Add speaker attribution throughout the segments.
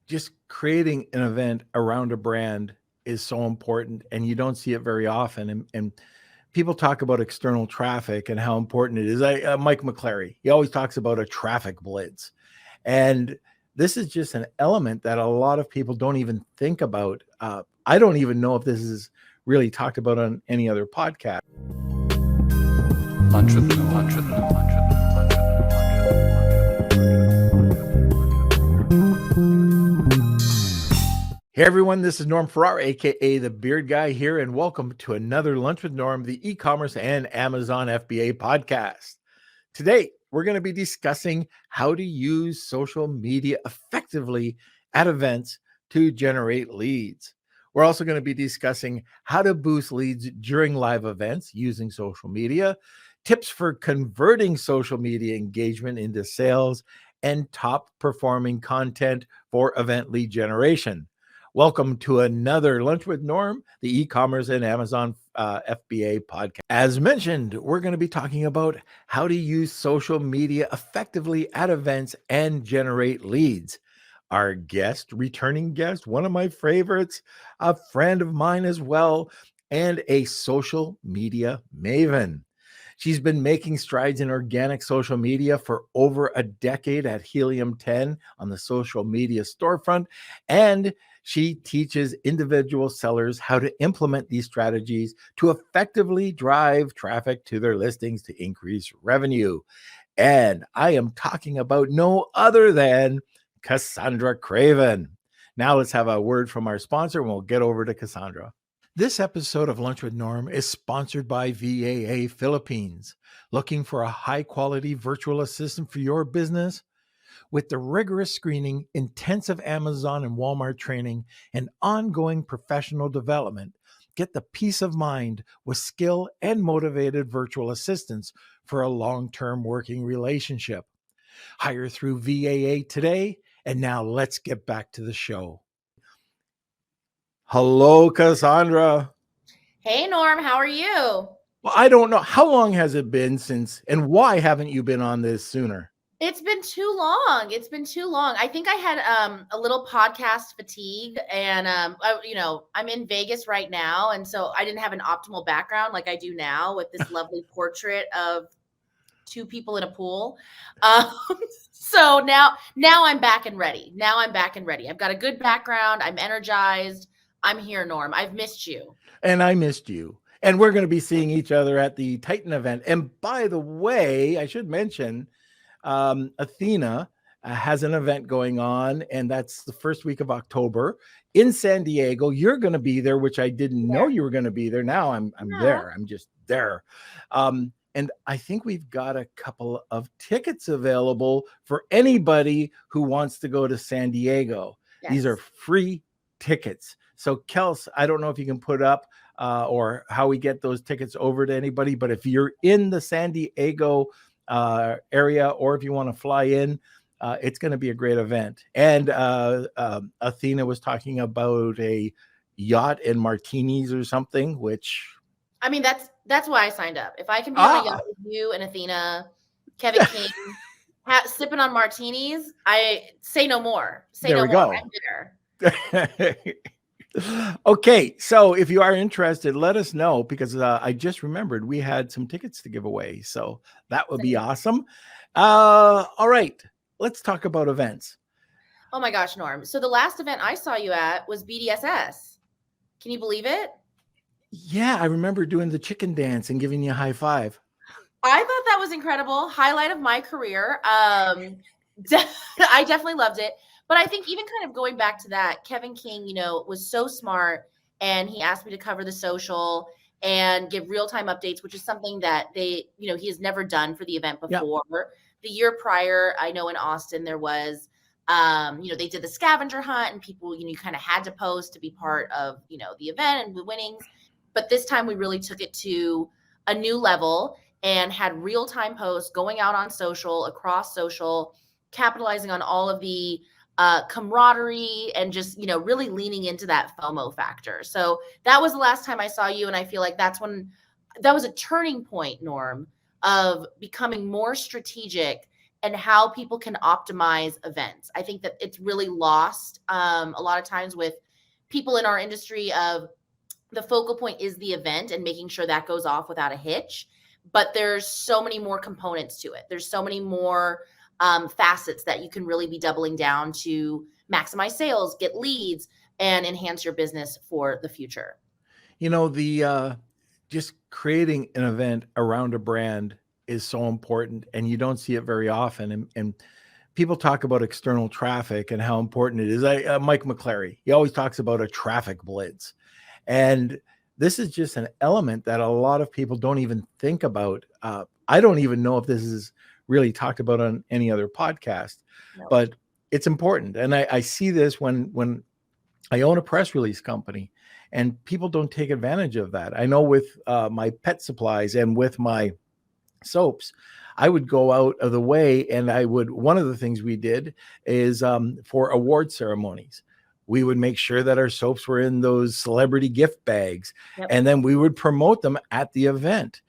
Speaker 1: just creating an event around a brand is so important, and you don't see it very often. And people talk about external traffic and how important it is. Mike McClary, he always talks about a traffic blitz. And this is just an element that a lot of people don't even think about. I don't even know if this is really talked about on any other podcast. Hey everyone, this is Norm Farrar, aka the Beard Guy here, and welcome to another Lunch with Norm, the e-commerce and Amazon FBA podcast. Today, we're going to be discussing how to use social media effectively at events to generate leads. We're also going to be discussing how to boost leads during live events using social media, tips for converting social media engagement into sales, and top performing content for event lead generation. Welcome to another Lunch with Norm, the e-commerce and Amazon FBA podcast. As mentioned, we're going to be talking about how to use social media effectively at events and generate leads. Our guest, returning guest, one of my favorites, a friend of mine as well, and a social media maven. She's been making strides in organic social media for over a decade at Helium 10 on the social media storefront, and she teaches individual sellers how to implement these strategies to effectively drive traffic to their listings to increase revenue. And I am talking about no other than Cassandra Craven. Now let's have a word from our sponsor and we'll get over to Cassandra. This episode of Lunch with Norm is sponsored by VAA Philippines. Looking for a high-quality virtual assistant for your business? With the rigorous screening, intensive Amazon and Walmart training, and ongoing professional development, get the peace of mind with skilled and motivated virtual assistants for a long-term working relationship. Hire through VAA today, and now let's get back to the show. Hello, Cassandra.
Speaker 2: Hey, Norm, how are you?
Speaker 1: Well, I don't know. How long has it been since, and why haven't you been on this sooner?
Speaker 2: It's been too long. It's been too long. I think I had a little podcast fatigue, and I'm in Vegas right now, and so I didn't have an optimal background like I do now with this lovely portrait of two people in a pool. So now I'm back and ready. I've got a good background. I'm energized. I'm here, Norm. I've missed you.
Speaker 1: And I missed you. And we're going to be seeing each other at the Titan event. And by the way, I should mention, Athena has an event going on, and that's the first week of October in San Diego. You're going to be there, which I didn't know you were going to be there. Now I'm there. I'm just there. And I think we've got a couple of tickets available for anybody who wants to go to San Diego. Yes. These are free tickets. So Kels, I don't know if you can put up or how we get those tickets over to anybody, but if you're in the San Diego area, or if you want to fly in, it's going to be a great event. And Athena was talking about a yacht and martinis or something, which
Speaker 2: I mean, that's why I signed up. If I can be on a yacht with you and Athena, Kevin King, sipping on martinis, I say no more.
Speaker 1: There we go. I'm there. Okay, so if you are interested, let us know, because I just remembered we had some tickets to give away, so that would be awesome. All right, let's talk about events.
Speaker 2: Oh my gosh, Norm. So the last event I saw you at was BDSS. Can you believe it?
Speaker 1: Yeah, I remember doing the chicken dance and giving you a high five.
Speaker 2: I thought that was incredible. Highlight of my career. I definitely loved it. But I think even kind of going back to that, Kevin King, was so smart, and he asked me to cover the social and give real-time updates, which is something that he has never done for the event before. Yep. The year prior, I know in Austin there was, they did the scavenger hunt, and people, you kind of had to post to be part of, the event and the winnings. But this time we really took it to a new level and had real-time posts going out on social, across social, capitalizing on all of the camaraderie and just, really leaning into that FOMO factor. So that was the last time I saw you. And I feel like that was a turning point, Norm, of becoming more strategic and how people can optimize events. I think that it's really lost a lot of times with people in our industry of the focal point is the event and making sure that goes off without a hitch. But there's so many more components to it. There's so many more facets that you can really be doubling down to maximize sales, get leads, and enhance your business for the future.
Speaker 1: The just creating an event around a brand is so important, and you don't see it very often. And people talk about external traffic and how important it is. Mike McClary, he always talks about a traffic blitz. And this is just an element that a lot of people don't even think about. I don't even know if this is really talked about on any other podcast, but it's important. And I see this when I own a press release company, and people don't take advantage of that. I know with my pet supplies and with my soaps, I would go out of the way, and one of the things we did is for award ceremonies, we would make sure that our soaps were in those celebrity gift bags, and then we would promote them at the event.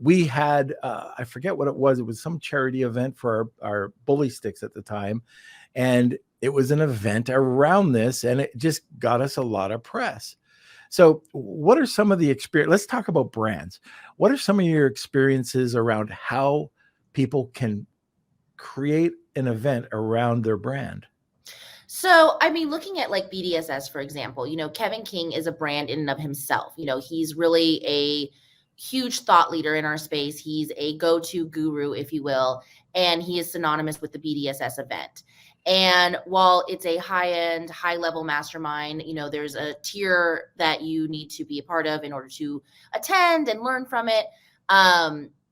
Speaker 1: We had, I forget what it was. It was some charity event for our bully sticks at the time. And it was an event around this, and it just got us a lot of press. So what are some of the experience? Let's talk about brands. What are some of your experiences around how people can create an event around their brand?
Speaker 2: So, I mean, looking at like BDSS, for example, Kevin King is a brand in and of himself. He's really a huge thought leader in our space. He's a go-to guru, if you will, and he is synonymous with the BDSS event. And while it's a high-end, high-level mastermind, there's a tier that you need to be a part of in order to attend and learn from it.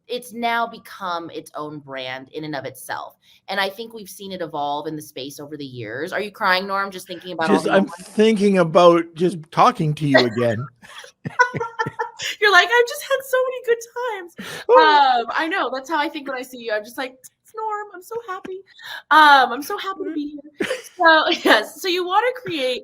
Speaker 2: It's now become its own brand in and of itself. And I think we've seen it evolve in the space over the years. Are you crying, Norm, just thinking about
Speaker 1: I'm thinking about just talking to you again.
Speaker 2: You're like, I've just had so many good times. I know. That's how I think when I see you. I'm just like, it's Norm. I'm so happy. I'm so happy to be here. So, yes. So you want to create,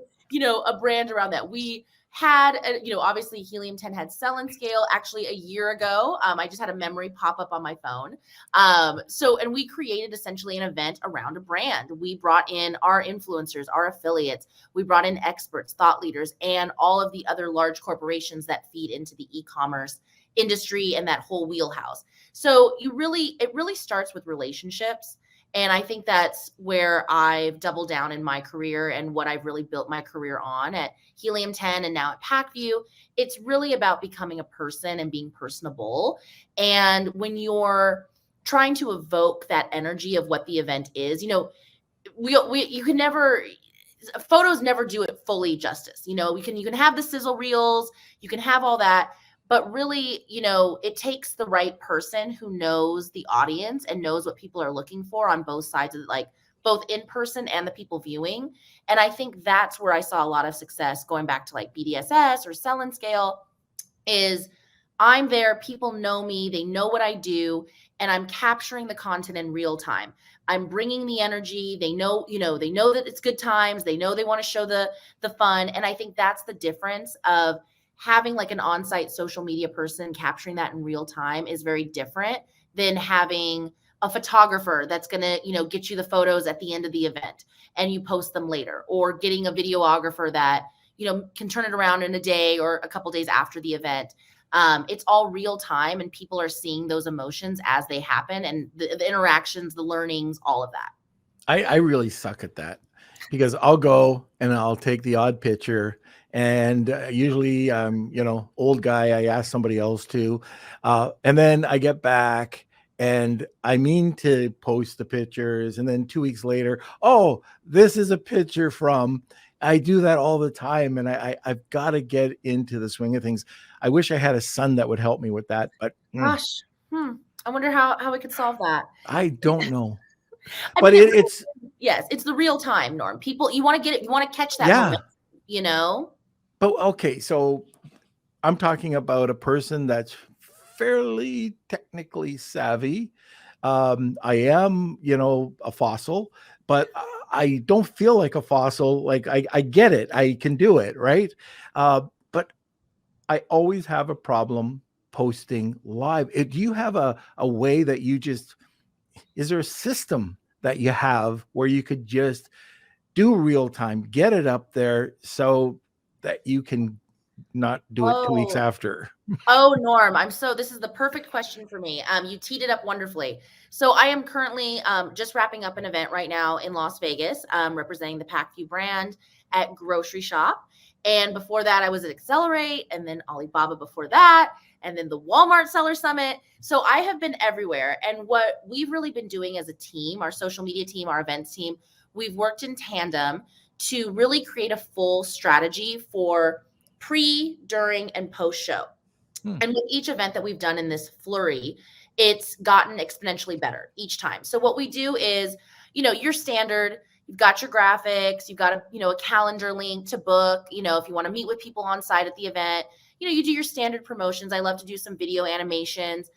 Speaker 2: a brand around that. We had, obviously Helium-10 had Sell and Scale actually a year ago. I just had a memory pop up on my phone. And we created essentially an event around a brand. We brought in our influencers, our affiliates. We brought in experts, thought leaders, and all of the other large corporations that feed into the e-commerce industry and that whole wheelhouse. So it really starts with relationships. And I think that's where I've doubled down in my career and what I've really built my career on at Helium-10 and now at Packview. It's really about becoming a person and being personable. And when you're trying to evoke that energy of what the event is, you can never, photos never do it fully justice. You can have the sizzle reels, you can have all that. But really, it takes the right person who knows the audience and knows what people are looking for on both sides of it, like both in person and the people viewing. And I think that's where I saw a lot of success going back to like BDSS or Sell and Scale is I'm there. People know me. They know what I do. And I'm capturing the content in real time. I'm bringing the energy. They know that it's good times. They know they want to show the fun. And I think that's the difference of having like an on-site social media person capturing that in real time is very different than having a photographer that's going to, get you the photos at the end of the event and you post them later, or getting a videographer that, can turn it around in a day or a couple days after the event. It's all real time and people are seeing those emotions as they happen and the interactions, the learnings, all of that.
Speaker 1: I really suck at that because I'll go and I'll take the odd picture. And usually, old guy, I ask somebody else to, and then I get back and I mean to post the pictures. And then 2 weeks later, oh, this is a picture from, I do that all the time. And I've got to get into the swing of things. I wish I had a son that would help me with that, but
Speaker 2: gosh, I wonder how we could solve that.
Speaker 1: I don't know. But it's
Speaker 2: it's the real time, Norm. People, you want to get it, you want to catch that moment,
Speaker 1: But okay, so I'm talking about a person that's fairly technically savvy. I am, a fossil, but I don't feel like a fossil. Like I get it. I can do it, right? But I always have a problem posting live. Do you have a way that you just is there a system that you have where you could just do real time, get it up there so that you can not do it 2 weeks
Speaker 2: Oh,
Speaker 1: after?
Speaker 2: oh, Norm, this is the perfect question for me. You teed it up wonderfully. So I am currently just wrapping up an event right now in Las Vegas, representing the Packview brand at Grocery Shop. And before that, I was at Accelerate, and then Alibaba before that, and then the Walmart Seller Summit. So I have been everywhere. And what we've really been doing as a team, our social media team, our events team, we've worked in tandem to really create a full strategy for pre, during, and post show. And with each event that we've done in this flurry, it's gotten exponentially better each time. So what we do is, your standard, you've got your graphics, you've got a calendar link to book, if you want to meet with people on site at the event, you do your standard promotions. I love to do some video animations,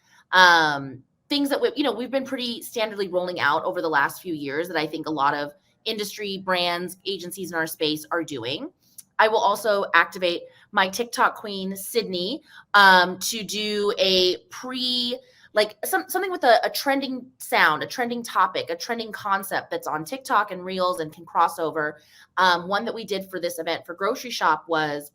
Speaker 2: things that we've been pretty standardly rolling out over the last few years that I think a lot of industry brands, agencies in our space are doing. I will also activate my TikTok queen, Sydney, to do a something with a trending sound, a trending topic, a trending concept that's on TikTok and Reels and can cross over. One that we did for this event for Grocery Shop was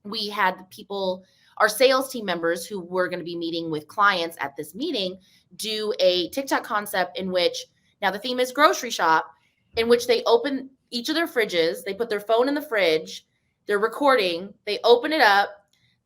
Speaker 2: we had people, our sales team members who were going to be meeting with clients at this meeting, do a TikTok concept in which, now the theme is Grocery Shop, in which they open each of their fridges, they put their phone in the fridge, they're recording, they open it up,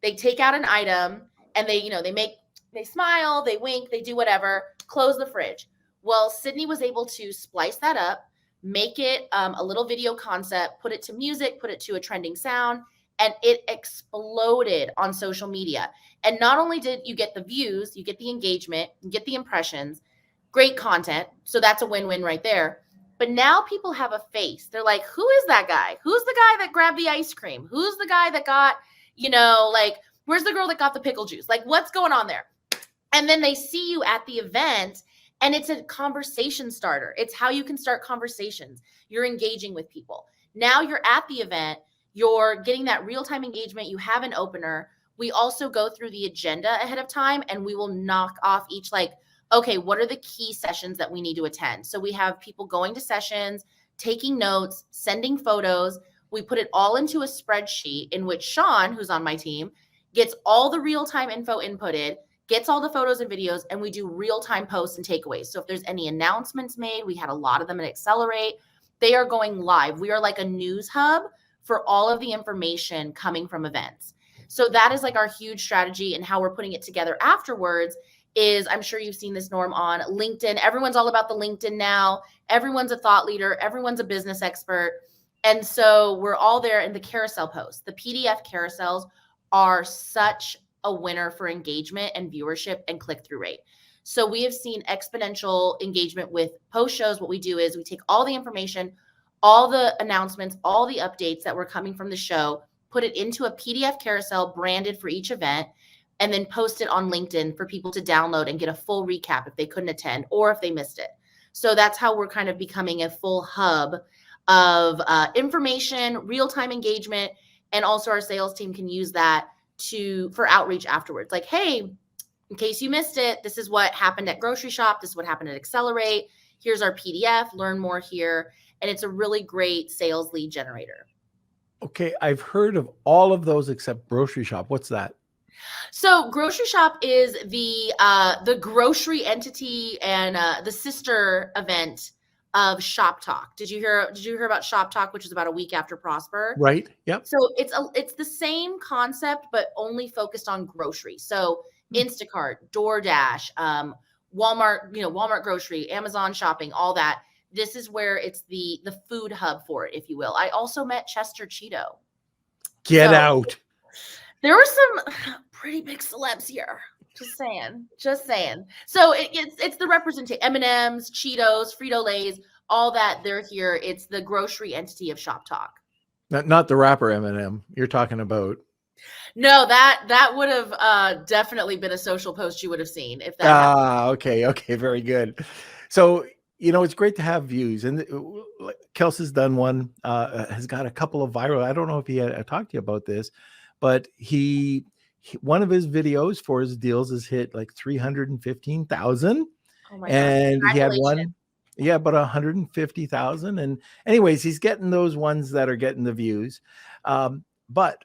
Speaker 2: they take out an item, and they smile, they wink, they do whatever, close the fridge. Well, Sydney was able to splice that up, make it a little video concept, put it to music, put it to a trending sound, and it exploded on social media. And not only did you get the views, you get the engagement, you get the impressions, great content. So that's a win-win right there. But now people have a face. They're like, who is that guy? Who's the guy that grabbed the ice cream? Who's the guy that got, where's the girl that got the pickle juice? Like, what's going on there? And then they see you at the event, and it's a conversation starter. It's how you can start conversations. You're engaging with people. Now you're at the event. You're getting that real-time engagement. You have an opener. We also go through the agenda ahead of time, and we will knock off each, okay, what are the key sessions that we need to attend? So we have people going to sessions, taking notes, sending photos. We put it all into a spreadsheet in which Sean, who's on my team, gets all the real-time info inputted, gets all the photos and videos, and we do real-time posts and takeaways. So if there's any announcements made, we had a lot of them at Accelerate, they are going live. We are like a news hub for all of the information coming from events. So that is our huge strategy, and how we're putting it together afterwards is, I'm sure you've seen this, Norm, on LinkedIn. Everyone's all about the LinkedIn now. Everyone's a thought leader. Everyone's a business expert. And so we're all there in the carousel posts. The PDF carousels are such a winner for engagement and viewership and click-through rate. So we have seen exponential engagement with post shows. What we do is we take all the information, all the announcements, all the updates that were coming from the show, put it into a PDF carousel branded for each event, and then post it on LinkedIn for people to download and get a full recap if they couldn't attend or if they missed it. So that's how we're kind of becoming a full hub of information, real-time engagement, and also our sales team can use that for outreach afterwards. Like, hey, in case you missed it, this is what happened at Grocery Shop. This is what happened at Accelerate. Here's our PDF. Learn more here. And it's a really great sales lead generator.
Speaker 1: Okay, I've heard of all of those except Grocery Shop. What's that?
Speaker 2: So Grocery Shop is the grocery entity and the sister event of Shop Talk. Did you hear about Shop Talk, which is about a week after Prosper?
Speaker 1: Right. Yep.
Speaker 2: So it's the same concept, but only focused on grocery. So Instacart, DoorDash, Walmart, Walmart grocery, Amazon shopping, all that. This is where it's the food hub for it, if you will. I also met Chester Cheeto.
Speaker 1: Get out.
Speaker 2: There were some pretty big celebs here. Just saying. So it's the representation. M&Ms, Cheetos, Frito-Lays, all that. They're here. It's the grocery entity of Shop Talk.
Speaker 1: Not the rapper M&M you're talking about.
Speaker 2: No, that would have definitely been a social post you would have seen if that happened.
Speaker 1: Okay, very good. So it's great to have views, and Kelsey's done one, has got a couple of viral. I don't know if he had talked to you about this, but he one of his videos for his deals has hit 315,000,
Speaker 2: Oh my gosh.
Speaker 1: and he had
Speaker 2: Congratulations.
Speaker 1: one, yeah, about 150,000. And anyways, he's getting those ones that are getting the views. But,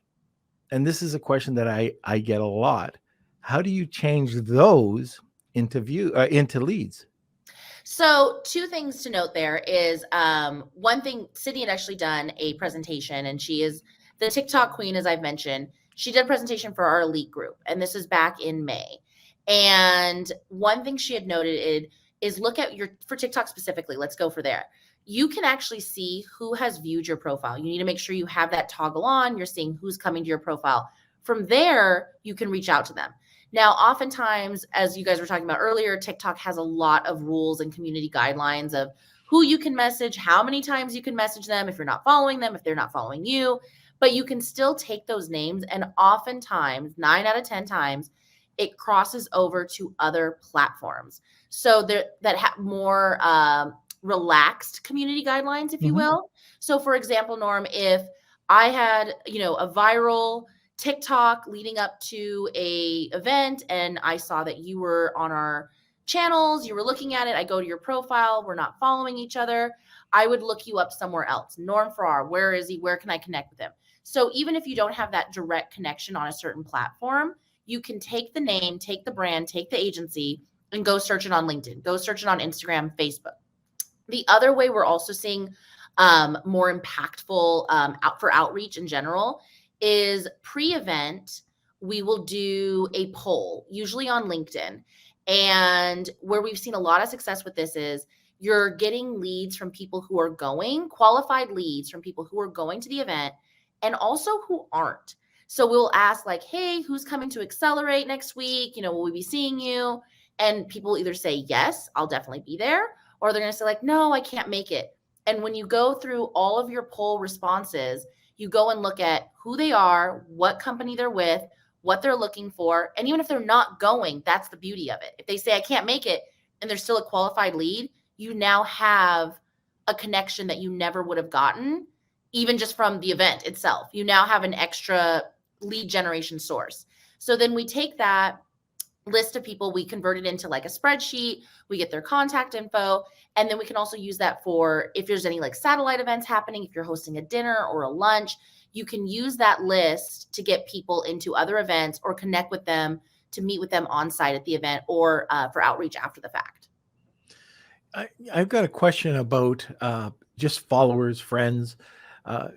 Speaker 1: and this is a question that I get a lot. How do you change those into leads?
Speaker 2: So two things to note there is one thing, Sydney had actually done a presentation, and she is the TikTok queen, as I've mentioned. She did a presentation for our elite group, and this is back in May. And one thing she had noted is look at for TikTok specifically, let's go for there. You can actually see who has viewed your profile. You need to make sure you have that toggle on. You're seeing who's coming to your profile. From there, you can reach out to them. Now, oftentimes, as you guys were talking about earlier, TikTok has a lot of rules and community guidelines of who you can message, how many times you can message them, if you're not following them, if they're not following you. But you can still take those names, and oftentimes, 9 out of 10 times, it crosses over to other platforms. So that have more relaxed community guidelines, if you will. So, for example, Norm, if I had, a viral TikTok leading up to a event and I saw that you were on our channels, you were looking at it, I go to your profile, we're not following each other, I would look you up somewhere else. Norm Farrar, where is he? Where can I connect with him? So even if you don't have that direct connection on a certain platform, you can take the name, take the brand, take the agency, and go search it on LinkedIn, go search it on Instagram, Facebook. The other way we're also seeing more impactful for outreach in general is pre-event, we will do a poll, usually on LinkedIn. And where we've seen a lot of success with this is you're getting leads from people who are going, qualified leads from people who are going to the event and also who aren't. So we'll ask like, hey, who's coming to Accelerate next week? Will we be seeing you? And people either say, yes, I'll definitely be there. Or they're going to say like, no, I can't make it. And when you go through all of your poll responses, you go and look at who they are, what company they're with, what they're looking for. And even if they're not going, that's the beauty of it. If they say, I can't make it, and they're still a qualified lead, you now have a connection that you never would have gotten, even just from the event itself. You now have an extra lead generation source. So then we take that list of people, we convert it into like a spreadsheet, we get their contact info, and then we can also use that for if there's any like satellite events happening, if you're hosting a dinner or a lunch, you can use that list to get people into other events or connect with them to meet with them on site at the event or for outreach after the fact.
Speaker 1: I've got a question about just followers, friends.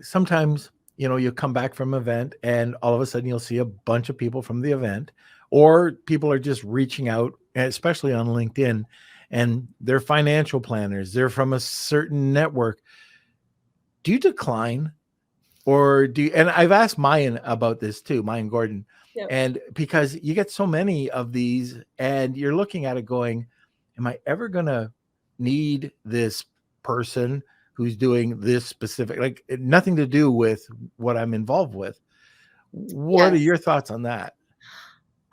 Speaker 1: Sometimes, you come back from an event and all of a sudden you'll see a bunch of people from the event, or people are just reaching out, especially on LinkedIn, and they're financial planners. They're from a certain network. Do you decline? Or and I've asked Mayan about this too, Mayan Gordon.
Speaker 2: Yep.
Speaker 1: And because you get so many of these and you're looking at it going, am I ever going to need this person who's doing this specific, like nothing to do with what I'm involved with? What are your thoughts on that?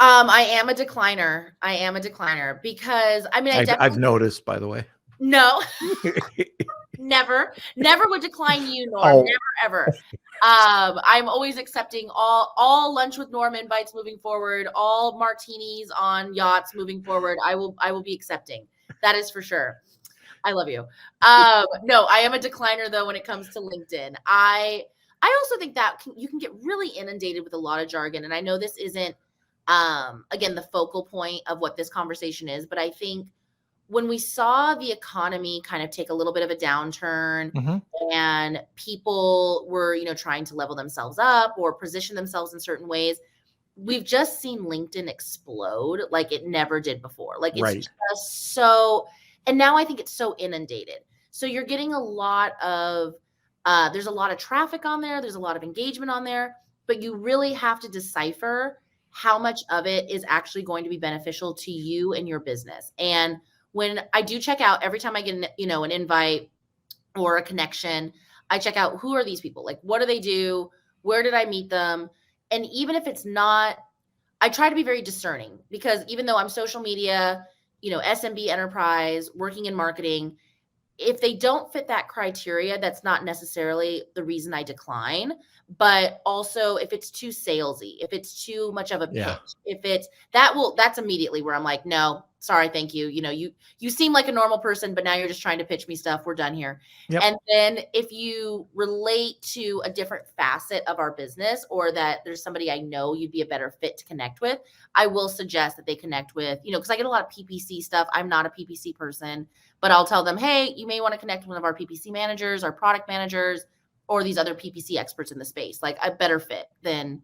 Speaker 2: I am a decliner. Because I mean,
Speaker 1: I've noticed, by the way.
Speaker 2: No, never would decline you, Norm.
Speaker 1: Oh.
Speaker 2: Never, ever. I'm always accepting all lunch with Norm invites moving forward, all martinis on yachts moving forward. I will be accepting. That is for sure. I love you. No, I am a decliner though when it comes to LinkedIn. I also think that you can get really inundated with a lot of jargon, and I know this isn't again the focal point of what this conversation is, but I think when we saw the economy kind of take a little bit of a downturn and people were, trying to level themselves up or position themselves in certain ways, we've just seen LinkedIn explode like it never did before. Like it's just so, and now I think it's so inundated. So you're getting a lot of, there's a lot of traffic on there. There's a lot of engagement on there, but you really have to decipher how much of it is actually going to be beneficial to you and your business. And when I do check out, every time I get an invite or a connection, I check out who are these people? Like, what do they do? Where did I meet them? And even if it's not, I try to be very discerning, because even though I'm social media, SMB enterprise, working in marketing, if they don't fit that criteria, that's not necessarily the reason I decline. But also if it's too salesy, if it's too much of a pitch, if it's that's immediately where I'm like, no, sorry, thank you. You seem like a normal person, but now you're just trying to pitch me stuff. We're done here.
Speaker 1: Yep.
Speaker 2: And then if you relate to a different facet of our business, or that there's somebody I know you'd be a better fit to connect with, I will suggest that they connect with, because I get a lot of PPC stuff. I'm not a PPC person, but I'll tell them, hey, you may want to connect with one of our PPC managers, our product managers, or these other PPC experts in the space. Like a better fit than,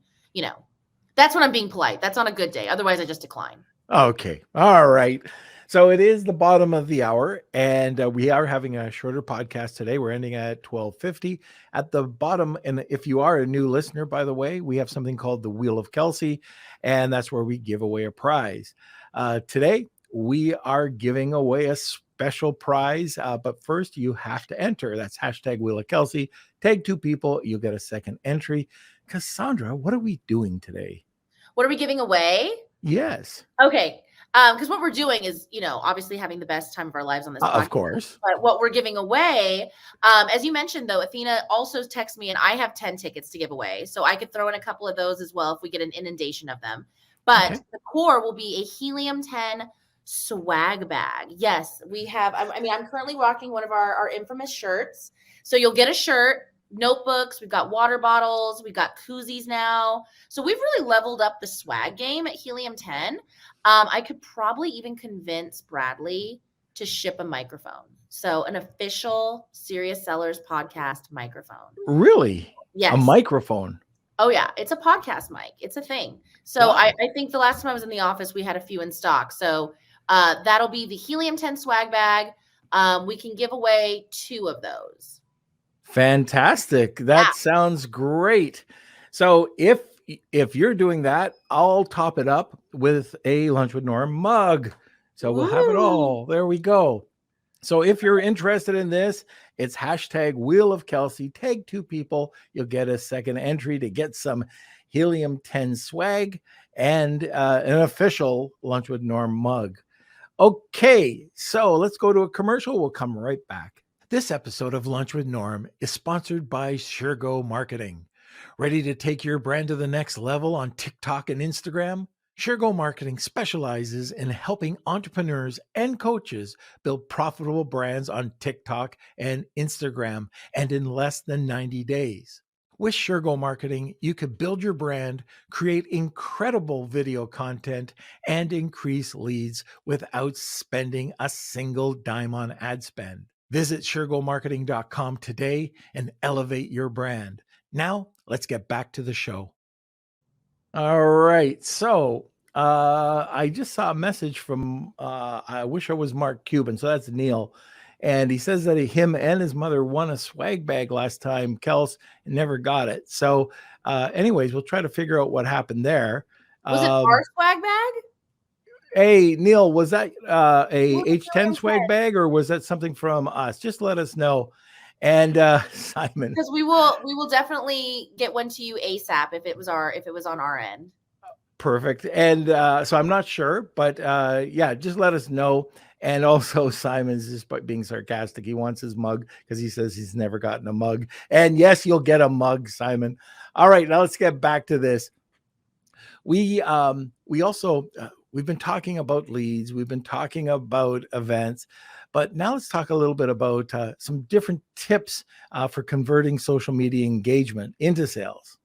Speaker 2: that's when I'm being polite. That's on a good day. Otherwise, I just decline.
Speaker 1: Okay. All right. So it is the bottom of the hour, and we are having a shorter podcast today. We're ending at 12:50. At the bottom, and if you are a new listener, by the way, we have something called the Wheel of Kelsey, and that's where we give away a prize. Today, we are giving away a special prize, but first you have to enter. That's hashtag Wheel of Kelsey. Tag 2 people, you'll get a second entry. Cassandra, what are we doing today?
Speaker 2: What are we giving away?
Speaker 1: Yes.
Speaker 2: Okay. Because what we're doing is, obviously having the best time of our lives on this podcast.
Speaker 1: Of course.
Speaker 2: But what we're giving away, as you mentioned, though, Athena also texted me, and I have 10 tickets to give away. So I could throw in a couple of those as well if we get an inundation of them. But the core will be a Helium 10 swag bag. Yes, we have. I'm currently rocking one of our infamous shirts. So you'll get a shirt, notebooks, we've got water bottles, we've got koozies now. So we've really leveled up the swag game at Helium 10. I could probably even convince Bradley to ship a microphone. So an official Serious Sellers podcast microphone.
Speaker 1: Really?
Speaker 2: Yes.
Speaker 1: A microphone?
Speaker 2: Oh, yeah. It's a podcast mic. It's a thing. So wow. I think the last time I was in the office, we had a few in stock. So that'll be the Helium 10 swag bag. We can give away 2 of those.
Speaker 1: Fantastic. That sounds great. So if you're doing that, I'll top it up with a Lunch with Norm mug. So we'll have it all. There we go. So if you're interested in this, it's hashtag Wheel of Kelsey. Tag 2 people. You'll get a second entry to get some Helium 10 swag and an official Lunch with Norm mug. Okay, so let's go to a commercial. We'll come right back. This episode of Lunch with Norm is sponsored by SureGo Marketing. Ready to take your brand to the next level on TikTok and Instagram? SureGo Marketing specializes in helping entrepreneurs and coaches build profitable brands on TikTok and Instagram, and in less than 90 days. With SureGo Marketing, you can build your brand, create incredible video content, and increase leads without spending a single dime on ad spend. Visit SureGoMarketing.com today and elevate your brand. Now, let's get back to the show. All right. So I just saw a message from, I wish I was Mark Cuban. So that's Neil. And he says that him and his mother won a swag bag last time, Kels, and never got it. So anyways, we'll try to figure out what happened there.
Speaker 2: Was it our swag bag?
Speaker 1: Hey, Neil, was that a H10 swag bag, or was that something from us? Just let us know. And Simon,
Speaker 2: because we will definitely get one to you ASAP if it was on our end.
Speaker 1: Perfect. And so I'm not sure, but yeah, just let us know. And also Simon's just being sarcastic. He wants his mug because he says he's never gotten a mug. And yes, you'll get a mug, Simon. All right, now let's get back to this. We also we've been talking about leads. We've been talking about events. But now let's talk a little bit about some different tips for converting social media engagement into sales.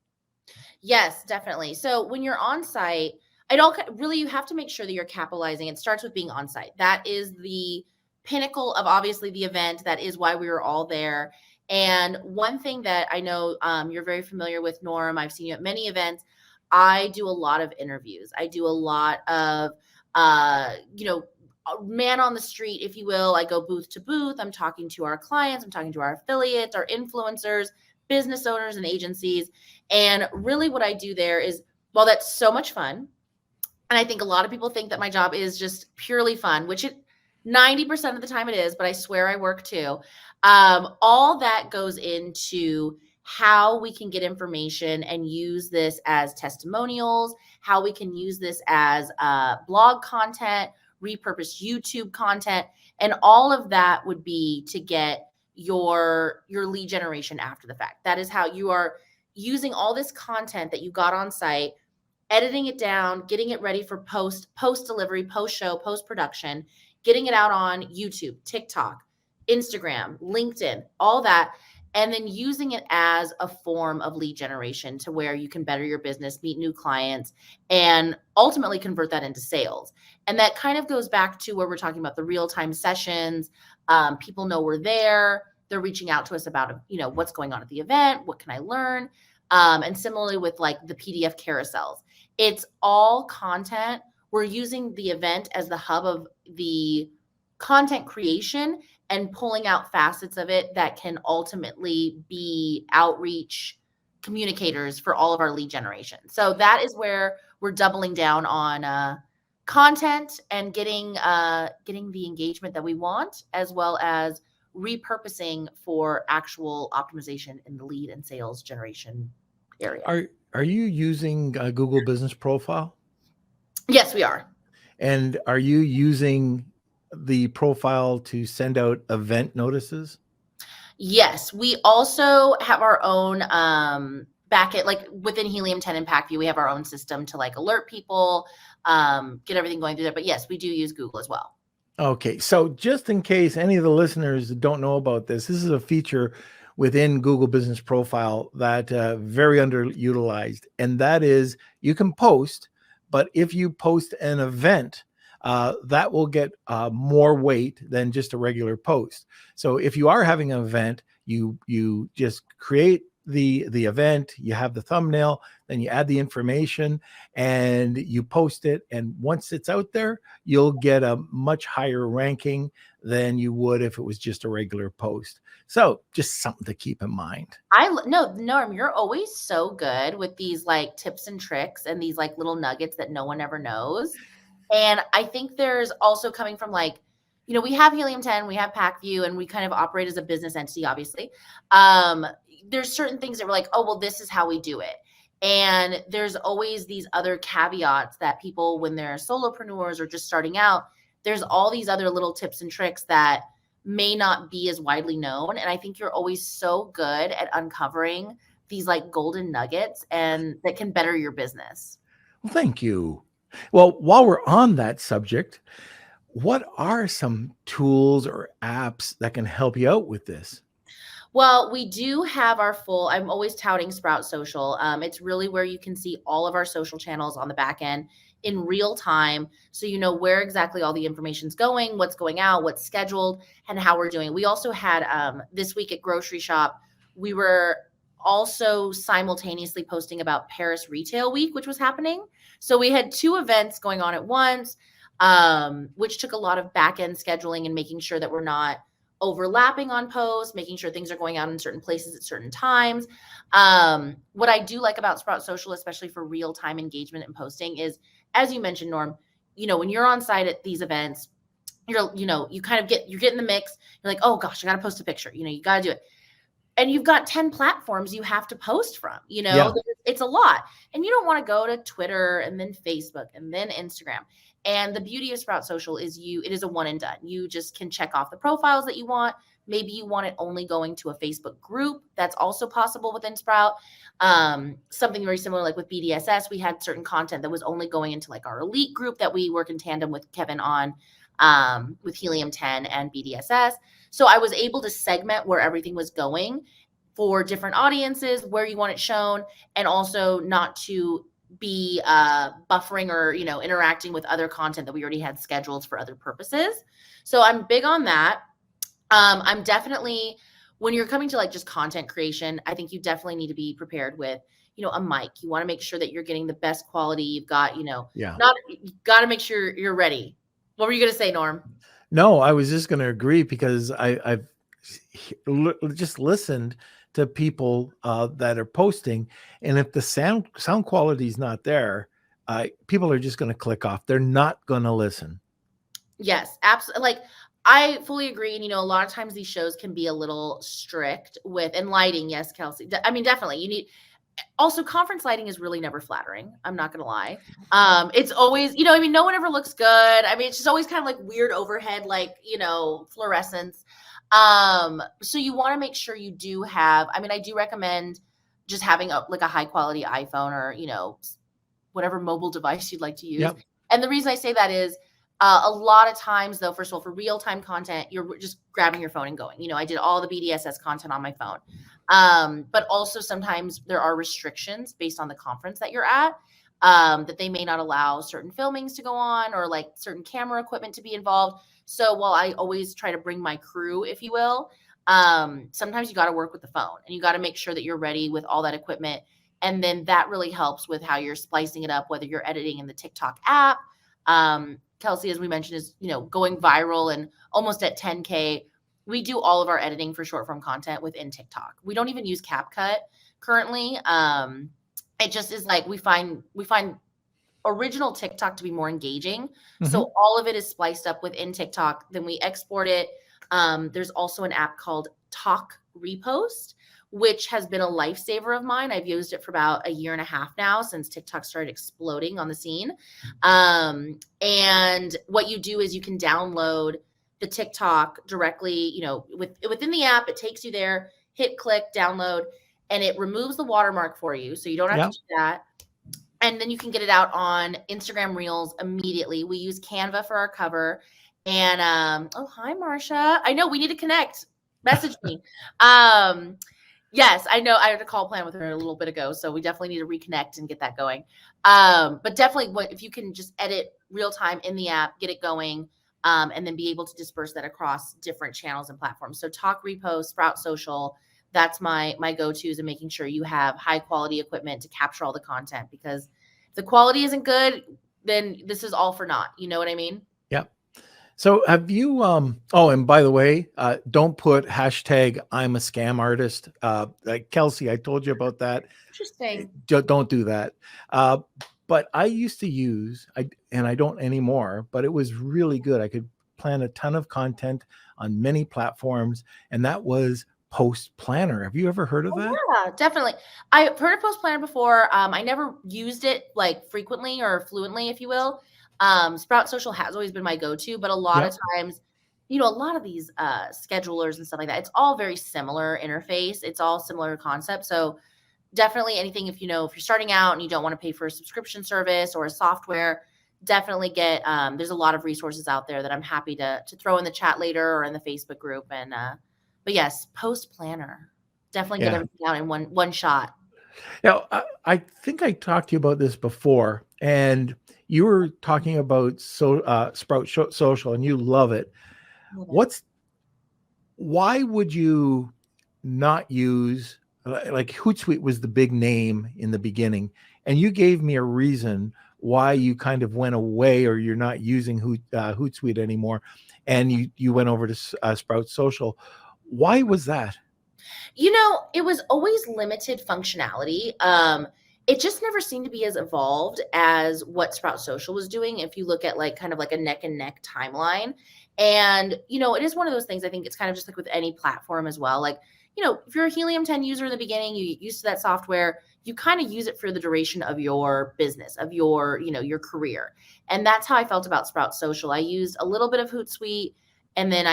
Speaker 2: Yes, definitely. So when you're on site, you have to make sure that you're capitalizing. It starts with being on site. That is the pinnacle of obviously the event. That is why we were all there. And one thing that I know you're very familiar with, Norm, I've seen you at many events. I do a lot of interviews. I do a lot of, man on the street, if you will. I go booth to booth. I'm talking to our clients. I'm talking to our affiliates, our influencers, business owners, and agencies. And really what I do there is, well, that's so much fun. And I think a lot of people think that my job is just purely fun, which 90% of the time it is, but I swear I work too. All that goes into how we can get information and use this as testimonials, how we can use this as blog content, repurpose YouTube content, and all of that would be to get your lead generation after the fact. That is how you are using all this content that you got on site editing it down, getting it ready for post delivery, post show, post production, getting it out on YouTube, TikTok, Instagram, LinkedIn, all that, and then using it as a form of lead generation to where you can better your business, meet new clients, and ultimately convert that into sales. And that kind of goes back to where we're talking about the real-time sessions. People know we're there. They're reaching out to us about, what's going on at the event, what can I learn? And similarly with like the PDF carousels, it's all content. We're using the event as the hub of the content creation and pulling out facets of it that can ultimately be outreach communicators for all of our lead generation. So that is where we're doubling down on content and getting the engagement that we want, as well as repurposing for actual optimization in the lead and sales generation area.
Speaker 1: Are you using Google Business Profile?
Speaker 2: Yes, we are.
Speaker 1: And are you using the profile to send out event notices?
Speaker 2: Yes, we also have our own backend, like within Helium 10 and PackView, we have our own system to like alert people, get everything going through there. But yes, we do use Google as well.
Speaker 1: Okay, so just in case any of the listeners don't know about this is a feature within Google Business Profile that very underutilized, and that is you can post, but if you post an event, that will get more weight than just a regular post. So if you are having an event, you just create the event, you have the thumbnail, then you add the information and you post it. And once it's out there, you'll get a much higher ranking than you would if it was just a regular post. So just something to keep in mind.
Speaker 2: No, Norm, you're always so good with these like tips and tricks and these like little nuggets that no one ever knows. And I think there's also coming from like, we have Helium 10, we have PackView, and we kind of operate as a business entity, obviously. There's certain things that we're like, oh, well, this is how we do it. And there's always these other caveats that people, when they're solopreneurs or just starting out, there's all these other little tips and tricks that may not be as widely known. And I think you're always so good at uncovering these like golden nuggets and that can better your business.
Speaker 1: Well, thank you. Well, while we're on that subject, what are some tools or apps that can help you out with this?
Speaker 2: Well, we do have our I'm always touting Sprout Social. It's really where you can see all of our social channels on the back end in real time. So you know where exactly all the information's going, what's going out, what's scheduled, and how we're doing. We also had this week at Grocery Shop, we were also simultaneously posting about Paris Retail Week, which was happening. So we had two events going on at once, which took a lot of back end scheduling and making sure that we're not overlapping on posts, making sure things are going out in certain places at certain times. What I do like about Sprout Social, especially for real-time engagement and posting, is, as you mentioned, Norm, when you're on site at these events, you kind of you're getting the mix. You're like, oh gosh, I got to post a picture. You got to do it. And you've got 10 platforms you have to post from,
Speaker 1: Yeah.
Speaker 2: It's a lot. And you don't want to go to Twitter and then Facebook and then Instagram. And the beauty of Sprout Social is it is a one and done. You just can check off the profiles that you want. Maybe you want it only going to a Facebook group. That's also possible within Sprout. Something very similar, like with BDSS, we had certain content that was only going into like our elite group that we work in tandem with Kevin on, with Helium 10 and BDSS. So I was able to segment where everything was going for different audiences, where you want it shown, and also not to be buffering or interacting with other content that we already had scheduled for other purposes. So I'm big on that. I'm definitely, when you're coming to like just content creation, I think you definitely need to be prepared with a mic. You want to make sure that you're getting the best quality. You've got you got to make sure you're ready. What were you going to say, Norm?
Speaker 1: No, I was just going to agree because I've just listened to people that are posting, and if the sound quality is not there, people are just going to click off. They're not going to listen.
Speaker 2: Yes, absolutely. Like, I fully agree. And, a lot of times these shows can be a little strict and lighting. Yes, Kelsey. I mean, definitely you need. Also, conference lighting is really never flattering. I'm not going to lie. It's always, no one ever looks good. I mean, it's just always kind of like weird overhead, like, fluorescence. So you want to make sure you do have, I do recommend just having a high quality iPhone or, whatever mobile device you'd like to use.
Speaker 1: Yep.
Speaker 2: And the reason I say that is a lot of times, though, first of all, for real-time content, you're just grabbing your phone and going. I did all the BDSS content on my phone. But also sometimes there are restrictions based on the conference that you're at, that they may not allow certain filmings to go on or like certain camera equipment to be involved. So while I always try to bring my crew, if you will, sometimes you got to work with the phone and you got to make sure that you're ready with all that equipment. And then that really helps with how you're splicing it up, whether you're editing in the TikTok app. Kelsey, as we mentioned, is, going viral and almost at 10K. We do all of our editing for short form content within TikTok. We don't even use CapCut currently. It just is like we find original TikTok to be more engaging. Mm-hmm. So all of it is spliced up within TikTok. Then we export it. There's also an app called Talk Repost, which has been a lifesaver of mine. I've used it for about a year and a half now since TikTok started exploding on the scene. And what you do is you can download the TikTok directly, within the app. It takes you there, hit click, download, and it removes the watermark for you. So you don't have to do that. And then you can get it out on Instagram Reels immediately. We use Canva for our cover. And oh, hi, Marsha. I know we need to connect. Message me. Yes, I know. I had a call plan with her a little bit ago, so we definitely need to reconnect and get that going. But definitely, if you can just edit real time in the app, get it going, and then be able to disperse that across different channels and platforms. So Talk Repost, Sprout Social, that's my go-tos, and making sure you have high quality equipment to capture all the content, because if the quality isn't good, then this is all for naught. You know what I mean?
Speaker 1: Yep. So have you, oh, and by the way, don't put hashtag I'm a scam artist. Like Kelsey, I told you about that.
Speaker 2: Interesting.
Speaker 1: Don't do that. But I used to use, and I don't anymore, but it was really good. I could plan a ton of content on many platforms, and that was Post Planner. Have you ever heard of that?
Speaker 2: Yeah, definitely. I've heard of Post Planner before. I never used it like frequently or fluently, if you will. Sprout Social has always been my go-to, but a lot of times, a lot of these schedulers and stuff like that, it's all very similar interface. It's all similar concept. So definitely anything, if you're starting out and you don't want to pay for a subscription service or a software, definitely get, there's a lot of resources out there that I'm happy to throw in the chat later or in the Facebook group. And, but yes, Post Planner, definitely get everything out in one shot.
Speaker 1: Now, I think I talked to you about this before, and you were talking about Sprout Social, and you love it. Why would you not use, like Hootsuite was the big name in the beginning, and you gave me a reason why you kind of went away, or you're not using Hootsuite anymore, and you went over to Sprout Social. Why was that?
Speaker 2: It was always limited functionality. It just never seemed to be as evolved as what Sprout Social was doing. If you look at kind of like a neck and neck timeline, and, it is one of those things. I think it's kind of just like with any platform as well. Like, if you're a Helium 10 user in the beginning, you get used to that software, you kind of use it for the duration of your business, of your, your career. And that's how I felt about Sprout Social. I used a little bit of Hootsuite, and then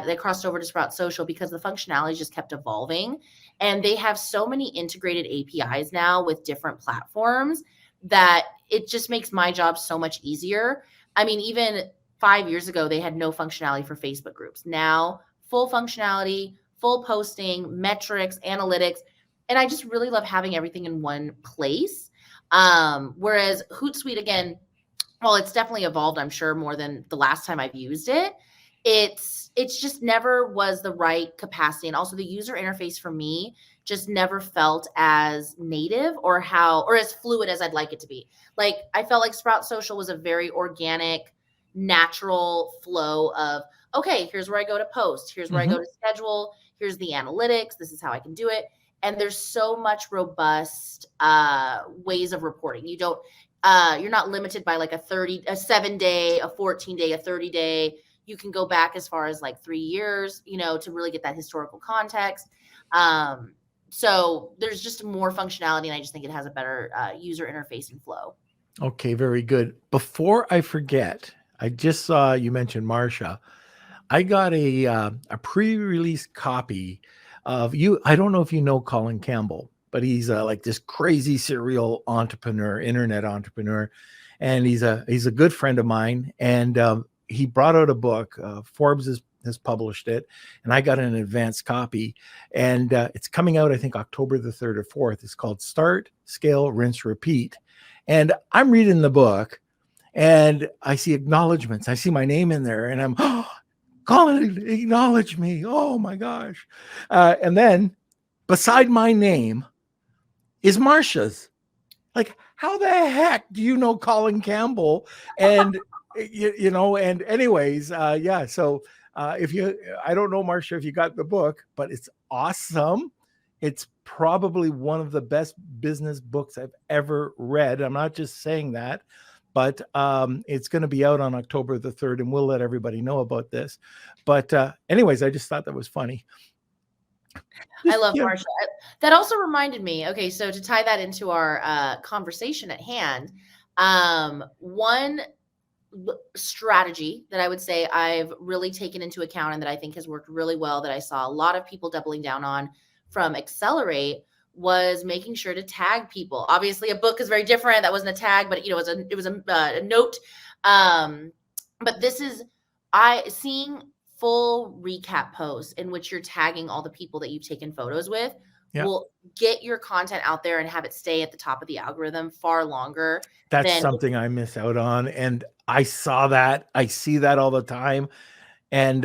Speaker 2: they crossed over to Sprout Social because the functionality just kept evolving. And they have so many integrated APIs now with different platforms that it just makes my job so much easier. I mean, even 5 years ago, they had no functionality for Facebook groups. Now, full functionality, full posting, metrics, analytics. And I just really love having everything in one place. Whereas Hootsuite, again, while it's definitely evolved, I'm sure, more than the last time I've used it, it's just never was the right capacity. And also the user interface for me just never felt as native or as fluid as I'd like it to be. Like, I felt like Sprout Social was a very organic, natural flow of, okay, here's where I go to post. Here's where I go to schedule. Here's the analytics. This is how I can do it. And there's so much robust ways of reporting. You're not limited by like a 7-day, a 14-day, a 30-day. You can go back as far as like 3 years, to really get that historical context. So there's just more functionality, and I just think it has a better user interface and flow.
Speaker 1: Okay, very good. Before I forget, I just saw you mentioned Marsha. I got a pre-release copy of you. I don't know if you know Colin Campbell. but he's like this crazy serial entrepreneur, internet entrepreneur, and he's a good friend of mine. And he brought out a book. Forbes has published it, and I got an advanced copy, and it's coming out, I think, October the 3rd or 4th. It's called Start, Scale, Rinse, Repeat. And I'm reading the book, and I see acknowledgments. I see my name in there, and I'm, oh, Colin, acknowledge me. Oh my gosh. And then beside my name is Marsha's. Like, how the heck do you know Colin Campbell? And, and anyways, yeah. So I don't know, Marsha, if you got the book, but it's awesome. It's probably one of the best business books I've ever read. I'm not just saying that, but it's going to be out on October the 3rd, and we'll let everybody know about this. But anyways, I just thought that was funny.
Speaker 2: I love Marsha. That also reminded me, okay, so to tie that into our conversation at hand, one strategy that I would say I've really taken into account and that I think has worked really well, that I saw a lot of people doubling down on from Accelerate, was making sure to tag people. Obviously, a book is very different. That wasn't a tag, but it was a note. But this is seeing full recap posts in which you're tagging all the people that you've taken photos with. Yep. Will get your content out there and have it stay at the top of the algorithm far longer.
Speaker 1: That's something I miss out on. And I saw that. I see that all the time. And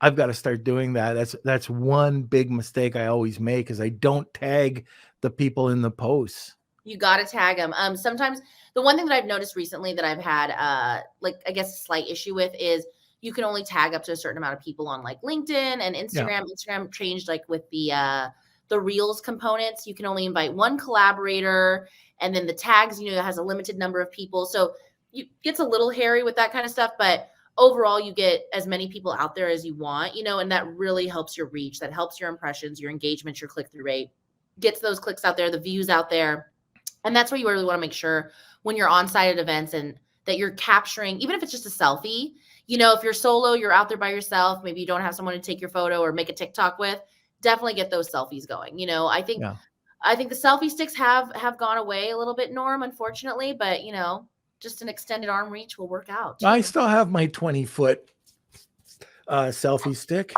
Speaker 1: I've got to start doing that. That's one big mistake I always make, is I don't tag the people in the posts.
Speaker 2: You got to tag them. Sometimes the one thing that I've noticed recently that I've had, like, I guess a slight issue with is you can only tag up to a certain amount of people on like LinkedIn and Instagram. Yeah. Instagram changed, like, with the Reels components. You can only invite one collaborator, and then the tags, has a limited number of people. So it gets a little hairy with that kind of stuff, but overall you get as many people out there as you want, and that really helps your reach. That helps your impressions, your engagement, your click-through rate, gets those clicks out there, the views out there. And that's where you really want to make sure when you're on site at events and that you're capturing, even if it's just a selfie, if you're solo, you're out there by yourself, maybe you don't have someone to take your photo or make a TikTok with, definitely get those selfies going. I think the selfie sticks have gone away a little bit, Norm, unfortunately, but just an extended arm reach will work out.
Speaker 1: I still have my 20-foot selfie stick.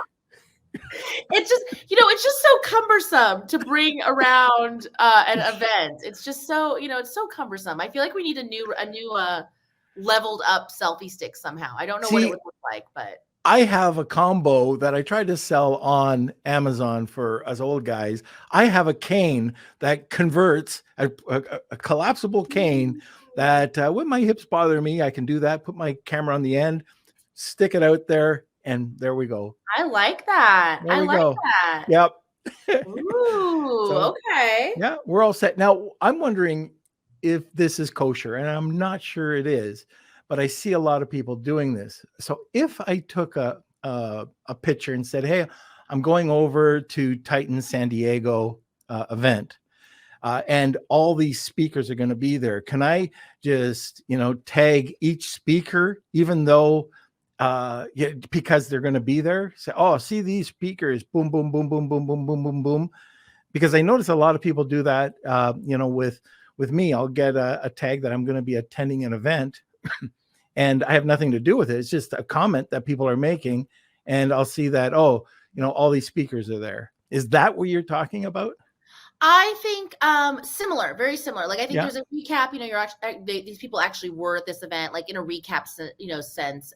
Speaker 2: It's just, it's just so cumbersome to bring around an event. It's just so, it's so cumbersome. I feel like we need a new leveled up selfie stick somehow. I don't know what it would look like, but
Speaker 1: I have a combo that I tried to sell on Amazon for us old guys. I have a cane that converts, a collapsible cane that when my hips bother me, I can do that, put my camera on the end, stick it out there, and there we go.
Speaker 2: I like that. I like that.
Speaker 1: Yep.
Speaker 2: Ooh, okay.
Speaker 1: Yeah, we're all set. Now, I'm wondering if this is kosher, and I'm not sure it is, but I see a lot of people doing this. So if I took a picture and said, hey, I'm going over to Titan San Diego event, and all these speakers are going to be there, can I just, tag each speaker, even though, because they're going to be there? Say, oh, see these speakers, boom, boom, boom, boom, boom, boom, boom, boom, boom. Because I notice a lot of people do that, with me. I'll get a tag that I'm going to be attending an event. And I have nothing to do with it. It's just a comment that people are making. And I'll see that, all these speakers are there. Is that what you're talking about?
Speaker 2: I think similar, very similar. Like, I think there's a recap, you're actually, these people actually were at this event, like in a recap, sense.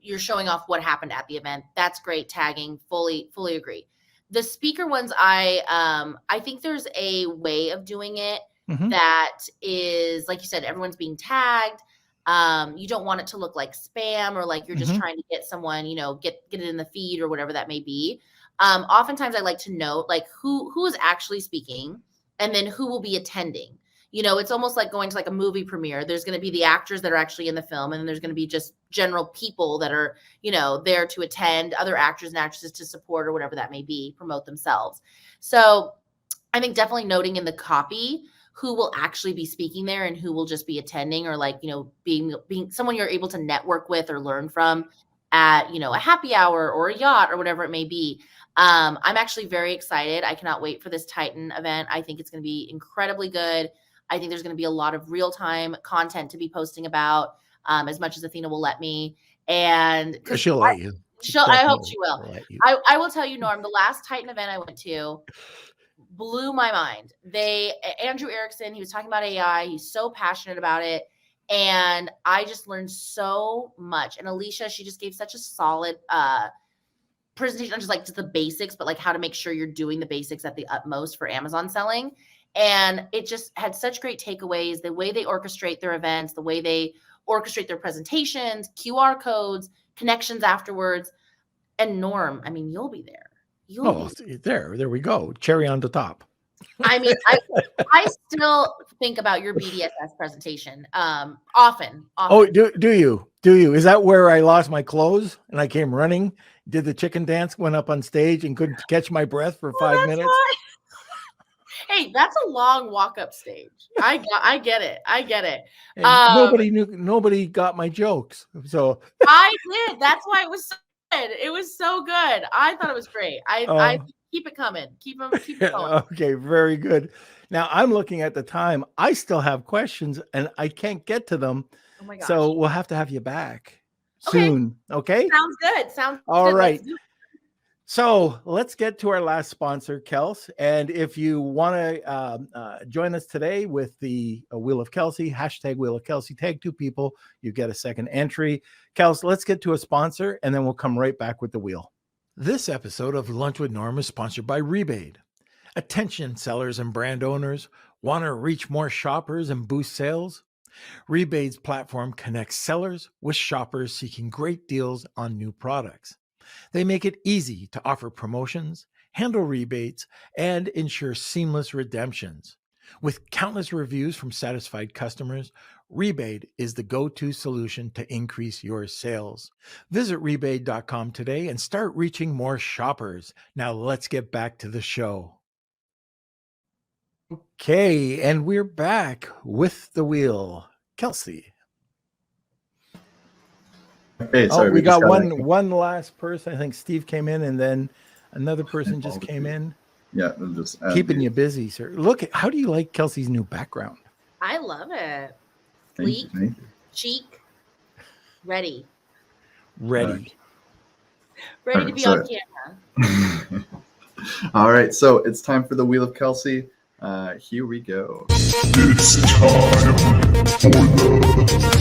Speaker 2: You're showing off what happened at the event. That's great tagging. Fully agree. The speaker ones, I think there's a way of doing it that is, like you said, everyone's being tagged. You don't want it to look like spam or like you're just trying to get someone, get it in the feed or whatever that may be. Oftentimes I like to note like who is actually speaking and then who will be attending. It's almost like going to like a movie premiere. There's going to be the actors that are actually in the film, and then there's going to be just general people that are, there to attend, other actors and actresses to support or whatever that may be, promote themselves. So I think definitely noting in the copy who will actually be speaking there and who will just be attending, or like, being someone you're able to network with or learn from at, a happy hour or a yacht or whatever it may be. I'm actually very excited. I cannot wait for this Titan event. I think it's going to be incredibly good. I think there's going to be a lot of real-time content to be posting about, as much as Athena will let me. And because
Speaker 1: She'll let you.
Speaker 2: I hope she will.
Speaker 1: Let you.
Speaker 2: I will tell you, Norm, the last Titan event I went to blew my mind. Andrew Erickson, he was talking about AI. He's so passionate about it. And I just learned so much. And Alicia, she just gave such a solid presentation on just the basics, but like how to make sure you're doing the basics at the utmost for Amazon selling. And it just had such great takeaways, the way they orchestrate their events, the way they orchestrate their presentations, QR codes, connections afterwards. And Norm, I mean, you'll be there.
Speaker 1: There we go. Cherry on the top.
Speaker 2: I mean, I still think about your BDSS presentation often.
Speaker 1: Oh, do you? Is that where I lost my clothes and I came running, did the chicken dance, went up on stage and couldn't catch my breath for 5 minutes?
Speaker 2: Hey, that's a long walk up stage. I get it. I get it.
Speaker 1: Nobody got my jokes. So
Speaker 2: I did. That's why it was so good. It was so good. I thought it was great. I keep it coming. Keep it going.
Speaker 1: Okay, very good. Now I'm looking at the time. I still have questions and I can't get to them.
Speaker 2: Oh my gosh.
Speaker 1: So we'll have to have you back soon. Okay.
Speaker 2: Sounds good.
Speaker 1: All right. So let's get to our last sponsor, Kels. And if you want to join us today with the Wheel of Kelsey, hashtag Wheel of Kelsey, tag 2 people, you get a second entry. Kels, let's get to a sponsor and then we'll come right back with the wheel. This episode of Lunch with Norm is sponsored by Rebate. Attention sellers and brand owners, want to reach more shoppers and boost sales? Rebate's platform connects sellers with shoppers seeking great deals on new products. They make it easy to offer promotions, handle rebates, and ensure seamless redemptions. With countless reviews from satisfied customers, Rebate is the go-to solution to increase your sales. Visit rebate.com today and start reaching more shoppers. Now let's get back to the show. Okay, and we're back with the wheel. Kelsey.
Speaker 3: Hey, sorry,
Speaker 1: we got one last person. I think Steve came in and then another person just came in.
Speaker 3: Yeah, I'm just
Speaker 1: keeping you busy, sir. Look, how do you like Kelsey's new background?
Speaker 2: I love it.
Speaker 3: Thank you.
Speaker 2: Cheek, ready
Speaker 1: Ready
Speaker 2: to be on camera.
Speaker 3: All right, so it's time for the Wheel of Kelsey. Here we go.
Speaker 4: It's time for the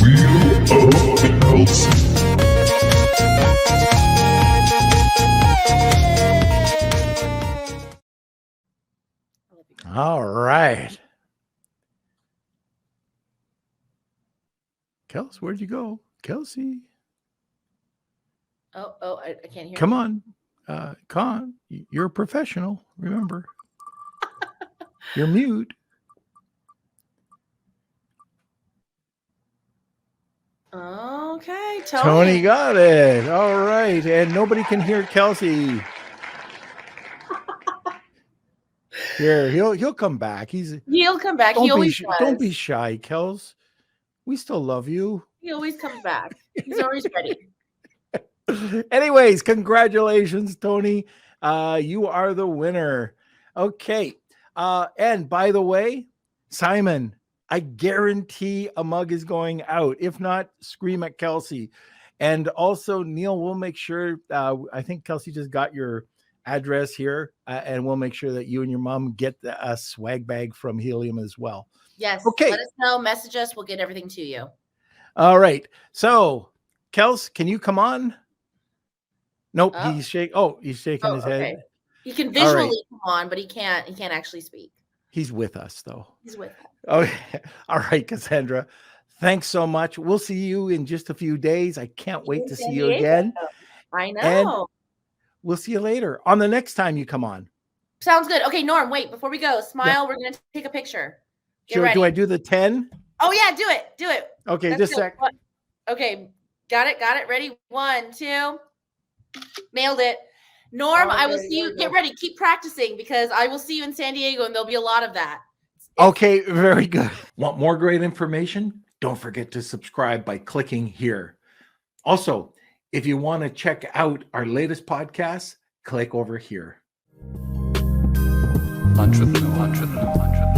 Speaker 4: Wheel of Kelsey.
Speaker 1: All right. Kelsey, where'd you go? Kelsey.
Speaker 2: Oh, I can't hear.
Speaker 1: Come on. You're a professional, remember. You're mute.
Speaker 2: Okay,
Speaker 1: Tony got it. All right. And nobody can hear Kelsey. Here, he'll come back.
Speaker 2: He'll come back. He always does.
Speaker 1: Don't be shy, Kels. We still love you.
Speaker 2: He always comes back. He's always ready.
Speaker 1: Anyways, congratulations, Tony. You are the winner. Okay. And by the way, Simon, I guarantee a mug is going out. If not, scream at Kelsey. And also, Neil, we'll make sure, I think Kelsey just got your address here, and we'll make sure that you and your mom get a swag bag from Helium as well.
Speaker 2: Yes.
Speaker 1: Okay.
Speaker 2: Let us know. Message us. We'll get everything to you.
Speaker 1: All right. So, Kels, can you come on? Nope.
Speaker 2: Oh.
Speaker 1: He's shaking his head.
Speaker 2: He can visually come on, but he can't actually speak.
Speaker 1: He's with us, though.
Speaker 2: He's with us.
Speaker 1: Okay. All right, Cassandra. Thanks so much. We'll see you in just a few days. I can't wait to see you again.
Speaker 2: I know.
Speaker 1: And we'll see you later on the next time you come on.
Speaker 2: Sounds good. Okay, Norm, wait, before we go, smile. Yeah. We're going to take a picture. Get ready.
Speaker 1: Do I do the 10?
Speaker 2: Oh, yeah, do it.
Speaker 1: Okay, just a sec.
Speaker 2: Okay, got it. Ready? 1, 2. Nailed it. Norm, I will see you. Get ready. Keep practicing because I will see you in San Diego and there'll be a lot of that.
Speaker 1: Okay, very good. Want more great information? Don't forget to subscribe by clicking here. Also, if you want to check out our latest podcast, click over here.
Speaker 5: Lunch with Noah.